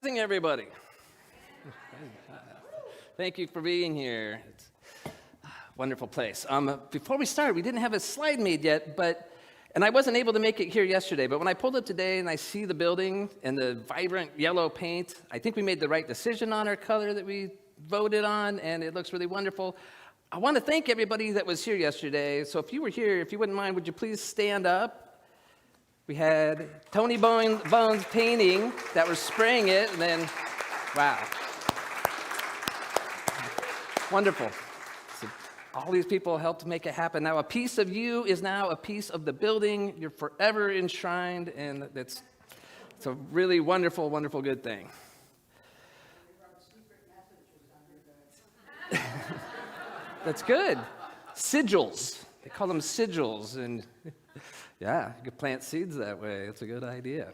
Blessing, everybody. Thank you for being here. It's a wonderful place. Before we started, we didn't have a slide made yet, and I wasn't able to make it here yesterday, but when I pulled up today and I see the building and the vibrant yellow paint, I think we made the right decision on our color that we voted on, and it looks really wonderful. I want to thank everybody that was here yesterday. So if you were here, if you wouldn't mind, would you please stand up? We had Tony Bones painting that was spraying it, and then, wow. Wonderful. So all these people helped make it happen. Now a piece of you is now a piece of the building. You're forever enshrined, and it's a really wonderful, wonderful, good thing. That's good. Sigils. They call them sigils, and yeah, you could plant seeds that way. It's a good idea.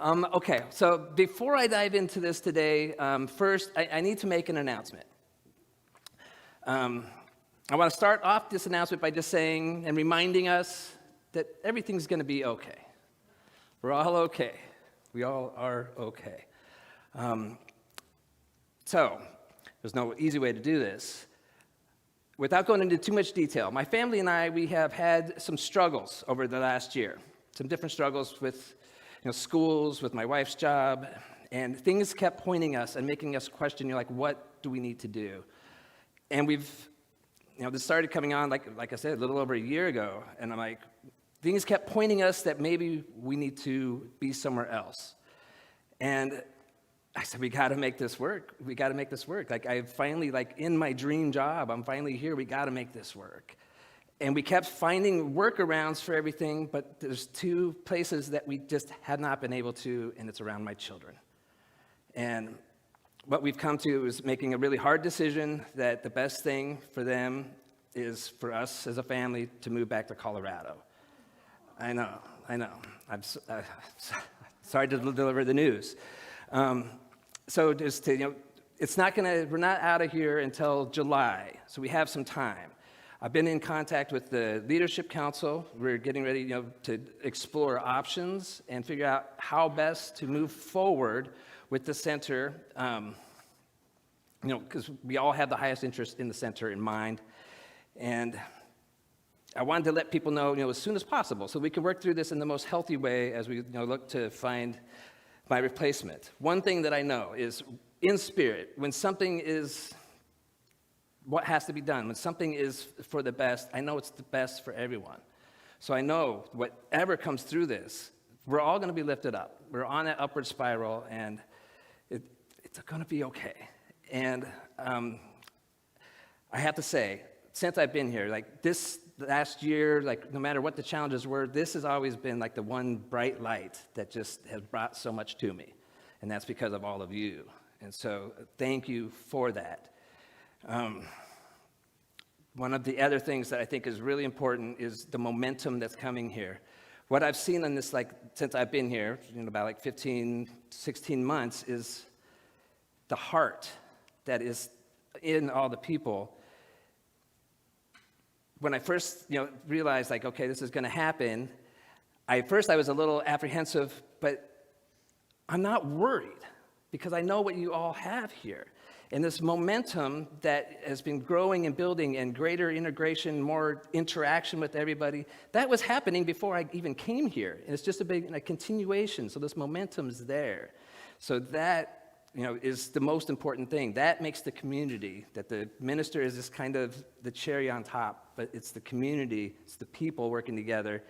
Okay, so before I dive into this today, first, I need to make an announcement. I want to start off this announcement by just saying and reminding us that everything's going to be okay. We're all okay. We all are okay. So, there's no easy way to do this. Without going into too much detail, my family and I, we have had some struggles over the last year. Some different struggles with schools, with my wife's job, and things kept pointing us and making us question, what do we need to do? And we've, this started coming on, like I said, a little over a year ago, and I'm like, things kept pointing us that maybe we need to be somewhere else. And I said, we got to make this work. We got to make this work. I finally, in my dream job, I'm finally here. We got to make this work. And we kept finding workarounds for everything, but there's two places that we just had not been able to, and it's around my children. And what we've come to is making a really hard decision that the best thing for them is for us as a family to move back to Colorado. I know. I'm sorry to deliver the news. So just to, we're not out of here until July, so we have some time. I've been in contact with the Leadership Council. We're getting ready, to explore options and figure out how best to move forward with the center, because we all have the highest interest in the center in mind. And I wanted to let people know, as soon as possible, so we can work through this in the most healthy way as we look to find my replacement. One thing that I know is, in spirit, when something is what has to be done, when something is for the best, I know it's the best for everyone. So I know whatever comes through this, we're all going to be lifted up. We're on that upward spiral, and it's going to be okay. And I have to say, since I've been here, this last year, no matter what the challenges were, this has always been the one bright light that just has brought so much to me. And that's because of all of you. And so thank you for that. One of the other things that I think is really important is the momentum that's coming here. What I've seen in this, since I've been here, about 15, 16 months, is the heart that is in all the people. When I first, realized, okay, this is going to happen, at first I was a little apprehensive, but I'm not worried because I know what you all have here. And this momentum that has been growing and building and greater integration, more interaction with everybody, that was happening before I even came here. And it's just a continuation, so this momentum's there. So that is the most important thing. That makes the community, that the minister is just kind of the cherry on top, but it's the community, it's the people working together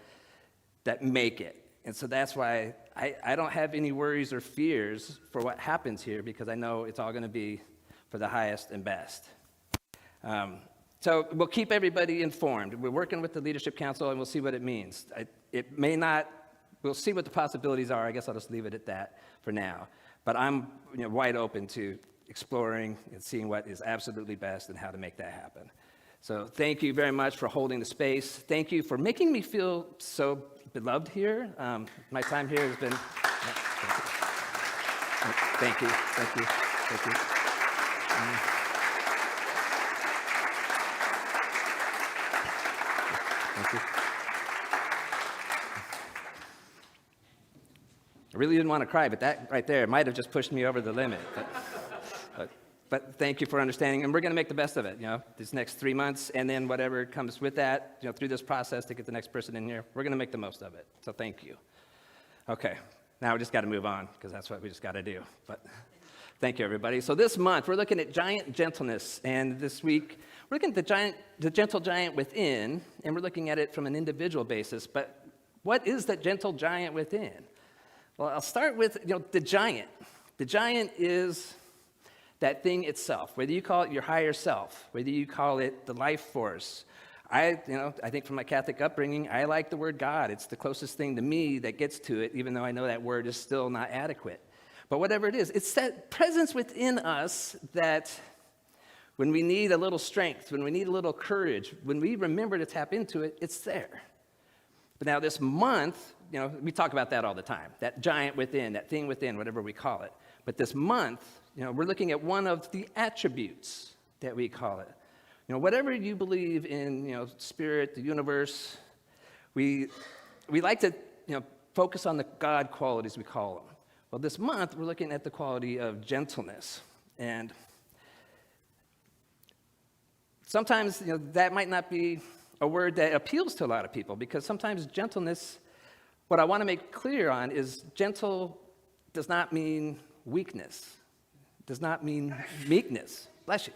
that make it. And so that's why I don't have any worries or fears for what happens here, because I know it's all going to be for the highest and best. So we'll keep everybody informed. We're working with the Leadership Council, and we'll see what it means. We'll see what the possibilities are. I guess I'll just leave it at that for now. But I'm wide open to exploring and seeing what is absolutely best and how to make that happen. So thank you very much for holding the space. Thank you for making me feel so beloved here. My time here has been... Thank you. Thank you. Thank you. Thank you. I really didn't want to cry, but that right there might have just pushed me over the limit. But thank you for understanding, and we're going to make the best of it, these next 3 months, and then whatever comes with that, through this process to get the next person in here, we're going to make the most of it. So thank you. Okay, now we just got to move on, because that's what we just got to do. But thank you, everybody. So this month, we're looking at giant gentleness, and this week, we're looking at the gentle giant within, and we're looking at it from an individual basis. But what is that gentle giant within? Well, I'll start with the giant. The giant is that thing itself, whether you call it your higher self, whether you call it the life force. I think from my Catholic upbringing, I like the word God. It's the closest thing to me that gets to it, even though I know that word is still not adequate. But whatever it is, it's that presence within us that when we need a little strength, when we need a little courage, when we remember to tap into it, it's there. But now this month, we talk about that all the time, that giant within, that thing within, whatever we call it. But this month, we're looking at one of the attributes that we call it. Whatever you believe in, spirit, the universe, we like to, focus on the God qualities, we call them. Well, this month, we're looking at the quality of gentleness. And sometimes, that might not be a word that appeals to a lot of people, because sometimes gentleness, what I want to make clear on is gentle does not mean weakness, does not mean meekness. Bless you.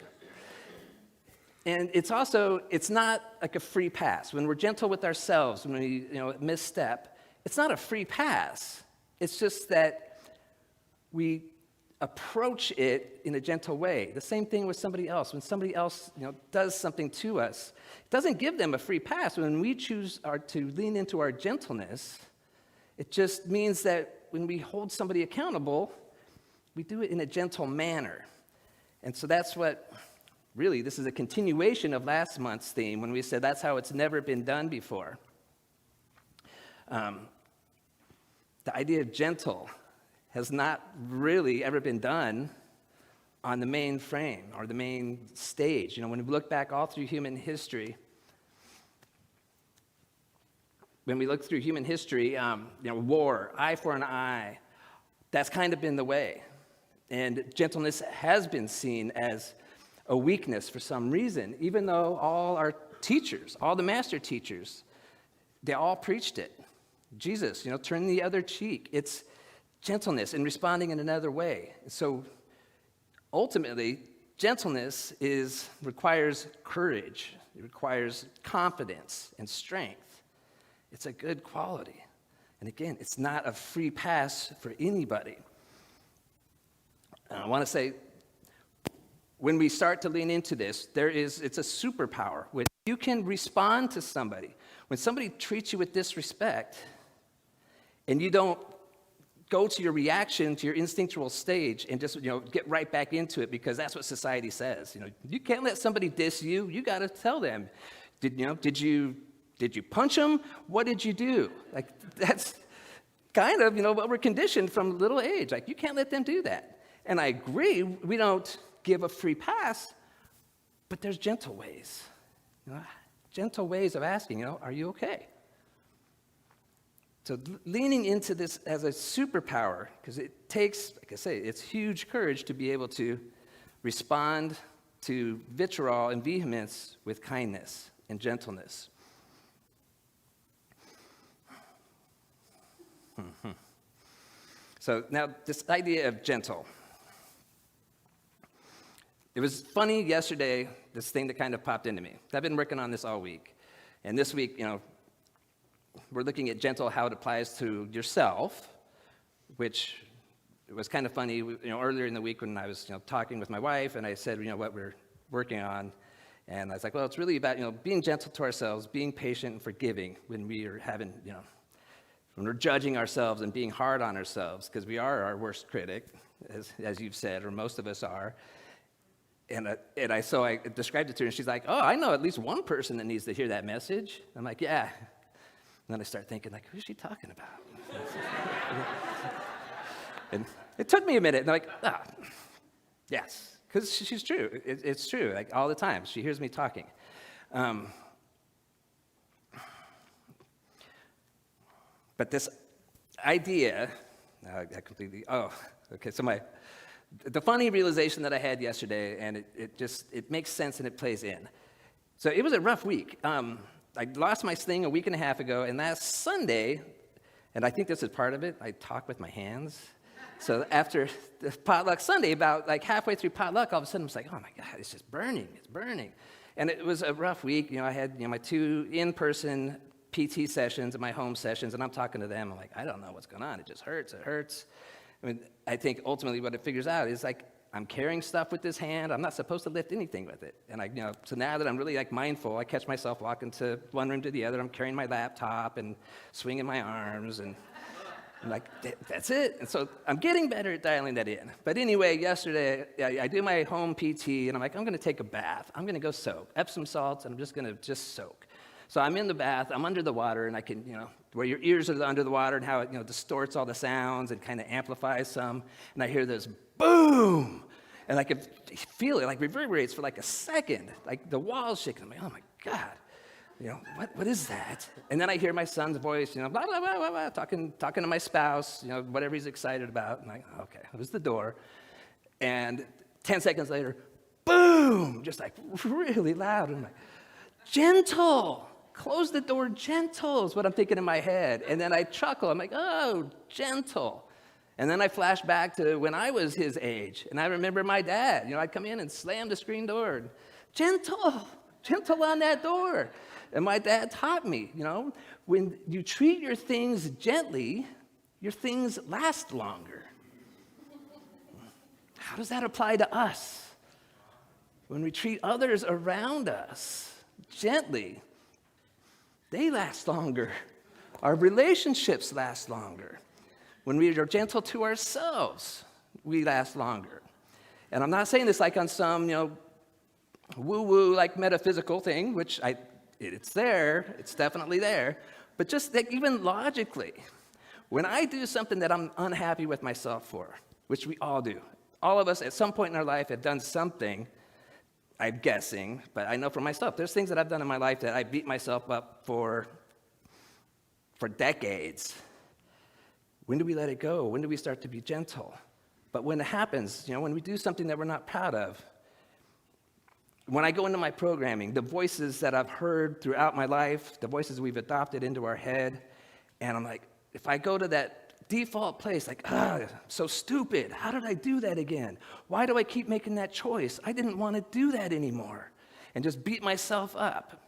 And it's not like a free pass. When we're gentle with ourselves, when we misstep, it's not a free pass. It's just that we approach it in a gentle way. The same thing with somebody else. When somebody else does something to us, it doesn't give them a free pass. When we choose to lean into our gentleness, it just means that when we hold somebody accountable, we do it in a gentle manner. And so that's what, really, this is a continuation of last month's theme when we said that's how it's never been done before. The idea of gentle has not really ever been done on the main frame or the main stage. When we look back all through human history, war, eye for an eye, that's kind of been the way. And gentleness has been seen as a weakness for some reason, even though all our teachers, all the master teachers, they all preached it. Jesus, turn the other cheek. It's gentleness and responding in another way. So ultimately, gentleness requires courage. It requires confidence and strength. It's a good quality. And again, it's not a free pass for anybody. I want to say, when we start to lean into this, it's a superpower. When you can respond to somebody, when somebody treats you with disrespect, and you don't go to your reaction, to your instinctual stage, and just get right back into it because that's what society says. You can't let somebody diss you. You got to tell them. Did you punch them? What did you do? Like that's kind of what we're conditioned from little age. Like you can't let them do that. And I agree, we don't give a free pass, but there's gentle ways. Gentle ways of asking, are you okay? So leaning into this as a superpower, because it takes, like I say, it's huge courage to be able to respond to vitriol and vehemence with kindness and gentleness. So now this idea of gentle. It was funny yesterday, this thing that kind of popped into me. I've been working on this all week. And this week, we're looking at gentle, how it applies to yourself, which was kind of funny, earlier in the week when I was, talking with my wife, and I said, what we're working on. And I was like, well, it's really about, being gentle to ourselves, being patient and forgiving when we are having, when we're judging ourselves and being hard on ourselves, because we are our worst critic, as you've said, or most of us are. So I described it to her, and she's like, oh, I know at least one person that needs to hear that message. I'm like, yeah. And then I start thinking, like, who's she talking about? And it took me a minute, and I'm like, yes, because she's true. It's true, like all the time. She hears me talking. But this idea, I completely, okay, so the funny realization that I had yesterday, and it makes sense and it plays in. So it was a rough week. I lost my sling a week and a half ago, and last Sunday, and I think this is part of it, I talk with my hands. So after the potluck Sunday, about like halfway through potluck, all of a sudden I was like, oh my God, it's just burning, it's burning. And it was a rough week. I had my 2 in-person PT sessions and my home sessions, and I'm talking to them. I'm like, I don't know what's going on. It just hurts. It hurts. I mean, I think ultimately what it figures out is like I'm carrying stuff with this hand. I'm not supposed to lift anything with it. And so now that I'm really like mindful, I catch myself walking to one room to the other. I'm carrying my laptop and swinging my arms, and I'm like, that's it. And so I'm getting better at dialing that in. But anyway, yesterday, I do my home PT, and I'm like, I'm going to take a bath. I'm going to go soak. Epsom salts, and I'm just going to soak. So I'm in the bath. I'm under the water, and I can, where your ears are under the water and how it, distorts all the sounds and kind of amplifies some. And I hear this boom, and I can feel it, like reverberates for like a second, like the walls shaking. I'm like, oh my God. What is that? And then I hear my son's voice, blah, blah, blah, blah, blah, talking to my spouse, whatever he's excited about. And I'm like, okay, it was the door. And 10 seconds later, boom, just like really loud. And I'm like, gentle, close the door, gentle is what I'm thinking in my head. And then I chuckle. I'm like, oh, gentle. And then I flash back to when I was his age. And I remember my dad. I'd come in and slam the screen door. Gentle on that door. And my dad taught me, when you treat your things gently, your things last longer. How does that apply to us? When we treat others around us gently, they last longer. Our relationships last longer. When we are gentle to ourselves, we last longer. And I'm not saying this like on some, woo-woo, like metaphysical thing, which it's there, it's definitely there, but just like even logically, when I do something that I'm unhappy with myself for, which we all do, all of us at some point in our life have done something, I'm guessing, but I know for myself, there's things that I've done in my life that I beat myself up for decades. When do we let it go? When do we start to be gentle? But when it happens, when we do something that we're not proud of, when I go into my programming, the voices that I've heard throughout my life, the voices we've adopted into our head, and I'm like, if I go to that default place, like, so stupid. How did I do that again? Why do I keep making that choice? I didn't want to do that anymore. And just beat myself up.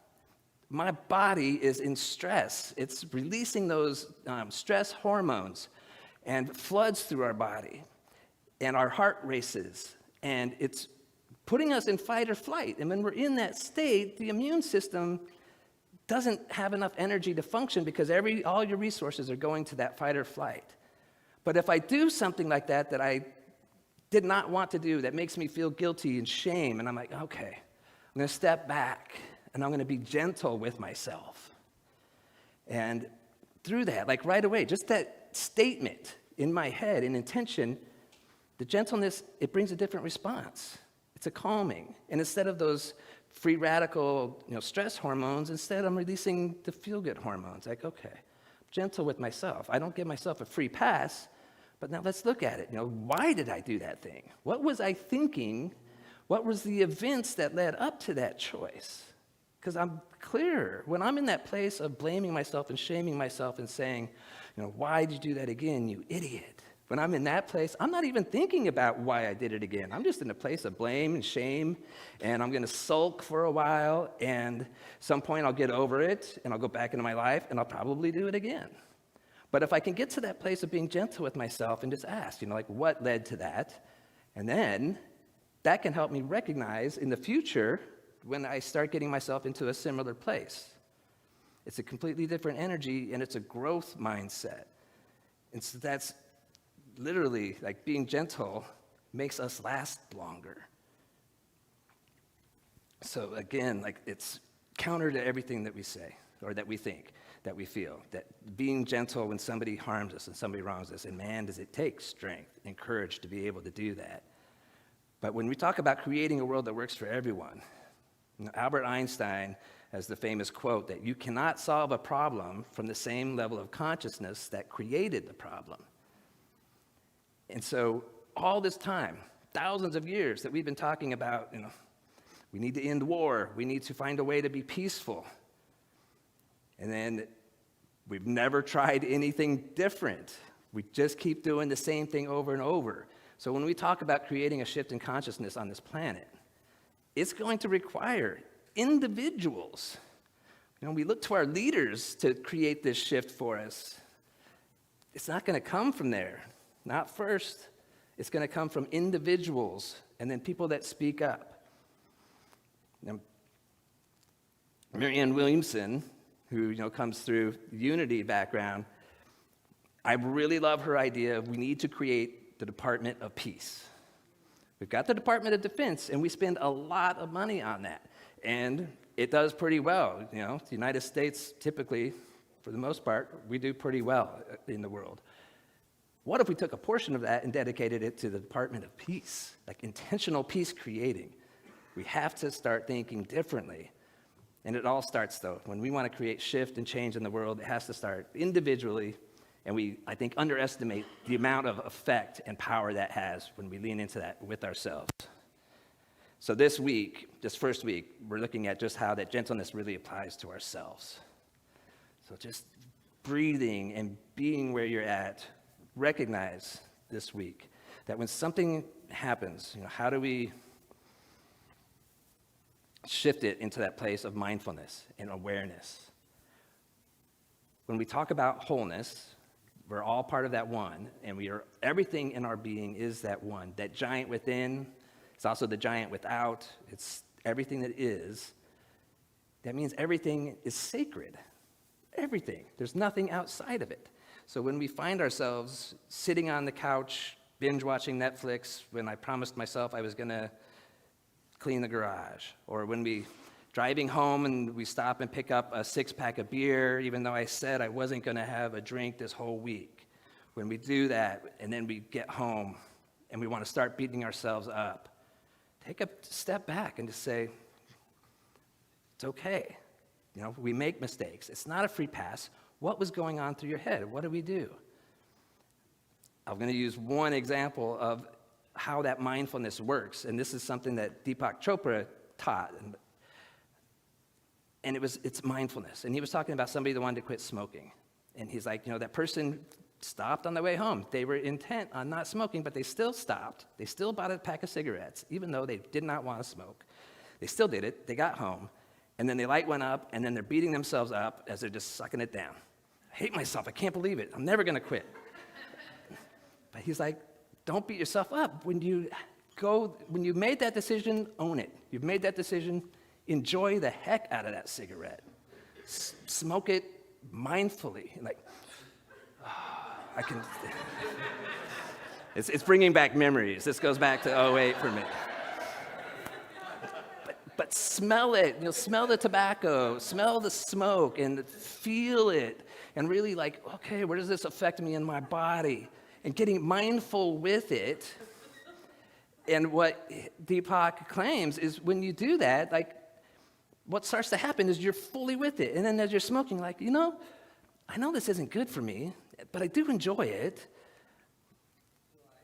My body is in stress. It's releasing those stress hormones and floods through our body. And our heart races. And it's putting us in fight or flight. And when we're in that state, the immune system doesn't have enough energy to function because all your resources are going to that fight or flight. But if I do something like that I did not want to do, that makes me feel guilty and shame, and I'm like, okay, I'm going to step back, and I'm going to be gentle with myself. And through that, like right away, just that statement in my head, in intention, the gentleness, it brings a different response. It's a calming. And instead of those free radical, stress hormones, instead I'm releasing the feel-good hormones. Like, okay, I'm gentle with myself. I don't give myself a free pass, but now let's look at it. Why did I do that thing? What was I thinking? What was the events that led up to that choice? Because I'm clearer. When I'm in that place of blaming myself and shaming myself and saying, why did you do that again, you idiot? When I'm in that place, I'm not even thinking about why I did it again. I'm just in a place of blame and shame, and I'm going to sulk for a while, and some point I'll get over it, and I'll go back into my life, and I'll probably do it again. But if I can get to that place of being gentle with myself and just ask, what led to that? And then that can help me recognize in the future when I start getting myself into a similar place. It's a completely different energy, and it's a growth mindset. And so that's literally, like, being gentle makes us last longer. So again, like, it's counter to everything that we say or that we think, that we feel, that being gentle when somebody harms us and somebody wrongs us, and man, does it take strength and courage to be able to do that. But when we talk about creating a world that works for everyone, Albert Einstein has the famous quote that you cannot solve a problem from the same level of consciousness that created the problem. And so all this time, thousands of years that we've been talking about, we need to end war. We need to find a way to be peaceful. And then we've never tried anything different. We just keep doing the same thing over and over. So when we talk about creating a shift in consciousness on this planet, it's going to require individuals. We look to our leaders to create this shift for us. It's not going to come from there. Not first. It's going to come from individuals and then people that speak up. Now, Marianne Williamson, who comes through Unity background, I really love her idea of we need to create the Department of Peace. We've got the Department of Defense, and we spend a lot of money on that. And it does pretty well. The United States, typically, for the most part, we do pretty well in the world. What if we took a portion of that and dedicated it to the Department of Peace, like intentional peace creating? We have to start thinking differently. And it all starts, though. When we want to create shift and change in the world, it has to start individually. And we, I think, underestimate the amount of effect and power that has when we lean into that with ourselves. So this first week, we're looking at just how that gentleness really applies to ourselves. So just breathing and being where you're at, recognize this week that when something happens, how do we shift it into that place of mindfulness and awareness? When we talk about wholeness, we're all part of that one, and everything in our being is that one. That giant within, it's also the giant without. It's everything that is. That means everything is sacred. Everything. There's nothing outside of it. So when we find ourselves sitting on the couch, binge watching Netflix, when I promised myself I was going to clean the garage, or when we driving home and we stop and pick up a 6-pack of beer, even though I said I wasn't going to have a drink this whole week. When we do that, and then we get home, and we want to start beating ourselves up, take a step back and just say, it's okay. We make mistakes. It's not a free pass. What was going on through your head? What do we do? I'm going to use one example of how that mindfulness works, and this is something that Deepak Chopra taught. And it's mindfulness. And he was talking about somebody that wanted to quit smoking. And he's like, that person stopped on the way home. They were intent on not smoking, but they still stopped. They still bought a pack of cigarettes, even though they did not want to smoke. They still did it. They got home. And then the light went up, and then they're beating themselves up as they're just sucking it down. I hate myself. I can't believe it. I'm never going to quit. But he's like, don't beat yourself up. When you made that decision, own it. You've made that decision. Enjoy the heck out of that cigarette. Smoke it mindfully. I can. It's bringing back memories. This goes back to '08 for me. But smell it. Smell the tobacco. Smell the smoke and feel it. And really okay, where does this affect me in my body? And getting mindful with it. And what Deepak claims is when you do that, what starts to happen is you're fully with it. And then as you're smoking, I know this isn't good for me, but I do enjoy it.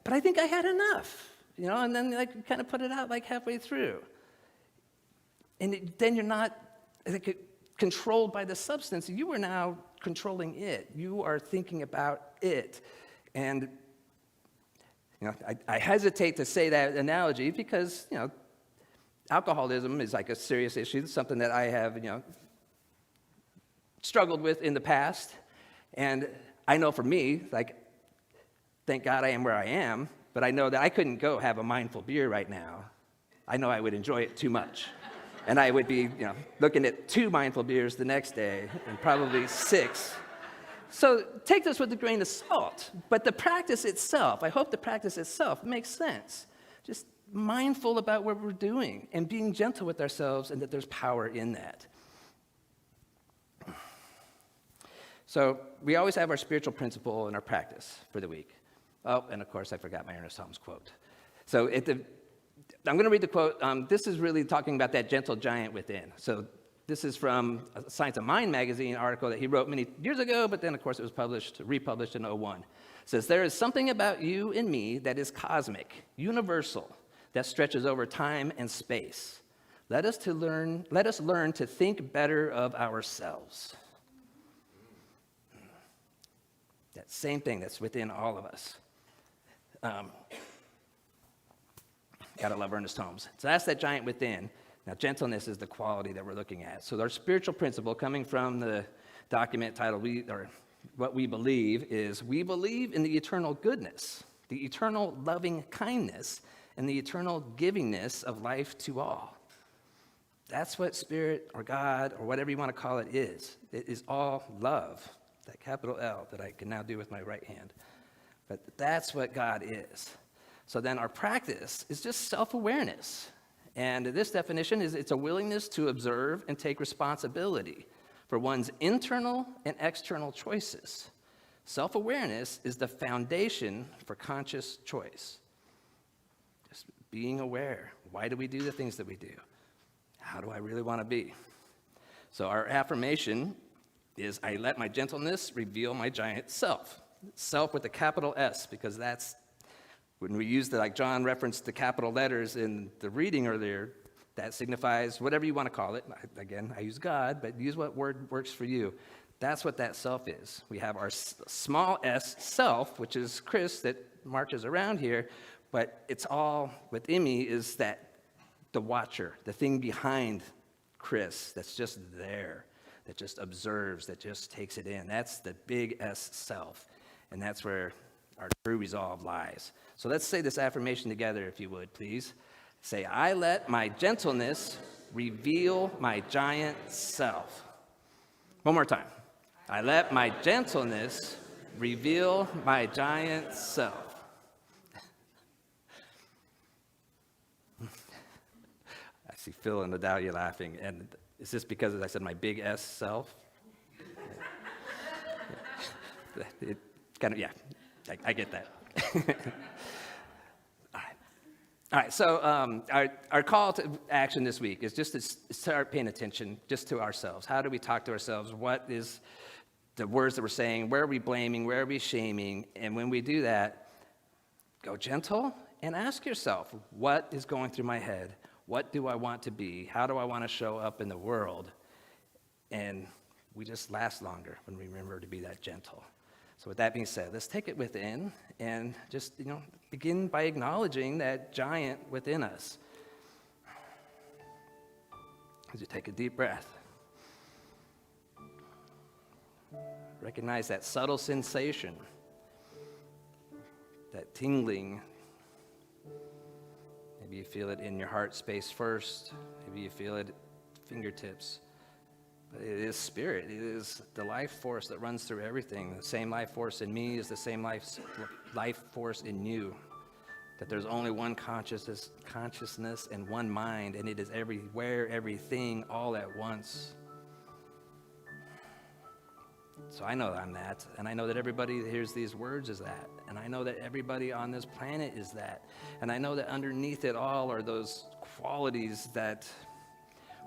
But I think I had enough, and then kind of put it out halfway through. And then you're not controlled by the substance. You are now controlling it. You are thinking about it. And I hesitate to say that analogy because, alcoholism is a serious issue. It's something that I have, struggled with in the past. And I know for me, thank God I am where I am, but I know that I couldn't go have a mindful beer right now. I know I would enjoy it too much. And I would be, looking at 2 mindful beers the next day and probably 6. So take this with a grain of salt. But the practice itself, I hope the practice itself makes sense. Just mindful about what we're doing and being gentle with ourselves and that there's power in that. So we always have our spiritual principle in our practice for the week. Oh, and of course I forgot my Ernest Holmes quote. So I'm going to read the quote. This is really talking about that gentle giant within. So this is from a Science of Mind magazine article that he wrote many years ago, but then, of course, it was republished in '01. says, there is something about you and me that is cosmic, universal, that stretches over time and space. Let us learn to think better of ourselves. That same thing that's within all of us. Gotta love Ernest Holmes. So that's that giant within. Now, gentleness is the quality that we're looking at. So our spiritual principle coming from the document titled What We Believe is we believe in the eternal goodness, the eternal loving kindness, and the eternal givingness of life to all. That's what spirit or God or whatever you want to call it is. It is all love, that capital L that I can now do with my right hand. But that's what God is. So then our practice is just self-awareness. And this definition is it's a willingness to observe and take responsibility for one's internal and external choices. Self-awareness is the foundation for conscious choice. Just being aware. Why do we do the things that we do? How do I really want to be? So our affirmation is I let my gentleness reveal my giant self. Self with a capital S, because that's when we use like John referenced the capital letters in the reading earlier, that signifies whatever you want to call it. Again, I use God, but use what word works for you. That's what that self is. We have our small s self, which is Chris that marches around here, but it's all within me is that the watcher, the thing behind Chris that's just there, that just observes, that just takes it in. That's the big S self, and that's where our true resolve lies. So let's say this affirmation together, if you would, please. Say, I let my gentleness reveal my giant self. One more time. I let my gentleness reveal my giant self. I see Phil and Nadalia laughing. And is this because, as I said, my big S self? It kind of, yeah, I get that. All right, so our call to action this week is just to start paying attention just to ourselves. How do we talk to ourselves? What is the words that we're saying? Where are we blaming? Where are we shaming? And when we do that, go gentle and ask yourself, what is going through my head? What do I want to be? How do I want to show up in the world? And we just last longer when we remember to be that gentle. So with that being said, let's take it within and just, begin by acknowledging that giant within us. As you take a deep breath, recognize that subtle sensation, that tingling. Maybe you feel it in your heart space first. Maybe you feel it at fingertips. But it is spirit. It is the life force that runs through everything. The same life force in me is the same life force in you. That there's only one consciousness and one mind, and it is everywhere, everything, all at once. So I know that I'm that, and I know that everybody that hears these words is that, and I know that everybody on this planet is that, and I know that underneath it all are those qualities that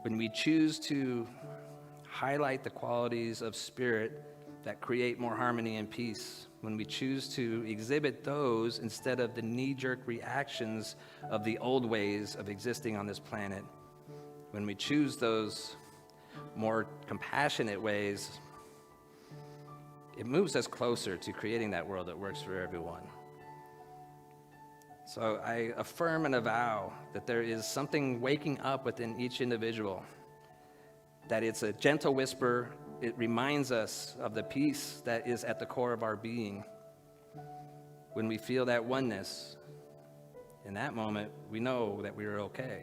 when we choose to highlight the qualities of spirit that create more harmony and peace, when we choose to exhibit those instead of the knee-jerk reactions of the old ways of existing on this planet, when we choose those more compassionate ways, it moves us closer to creating that world that works for everyone. So I affirm and avow that there is something waking up within each individual, that it's a gentle whisper. It reminds us of the peace that is at the core of our being. When we feel that oneness, in that moment, we know that we are okay.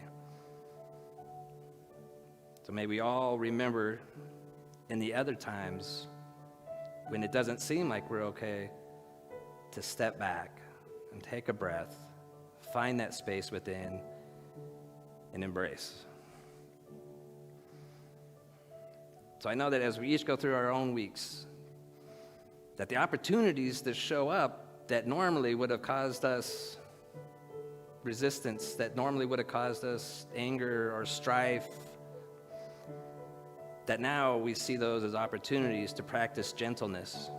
So may we all remember in the other times when it doesn't seem like we're okay, to step back and take a breath, find that space within, and embrace. So I know that as we each go through our own weeks, that the opportunities that show up that normally would have caused us resistance, that normally would have caused us anger or strife, that now we see those as opportunities to practice gentleness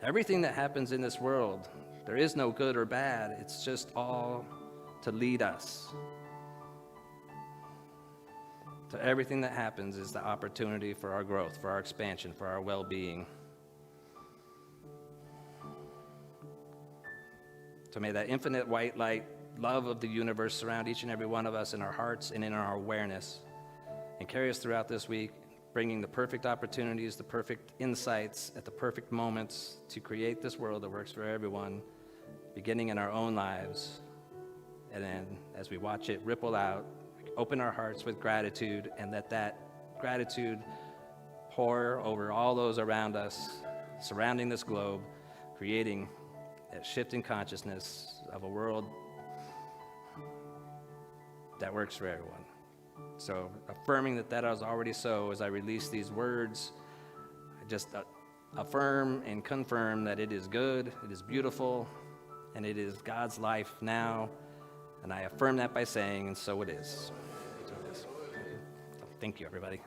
Everything that happens in this world, there is no good or bad. It's just all to lead us. So everything that happens is the opportunity for our growth, for our expansion, for our well-being. So may that infinite white light, love of the universe surround each and every one of us in our hearts and in our awareness, and carry us throughout this week, bringing the perfect opportunities, the perfect insights at the perfect moments to create this world that works for everyone, beginning in our own lives. And then as we watch it ripple out, open our hearts with gratitude, and let that gratitude pour over all those around us, surrounding this globe, creating a shift in consciousness of a world that works for everyone. So affirming that is already so, as I release these words, I just affirm and confirm that it is good, it is beautiful, and it is God's life now. And I affirm that by saying, and so it is. So it is. Thank you, everybody.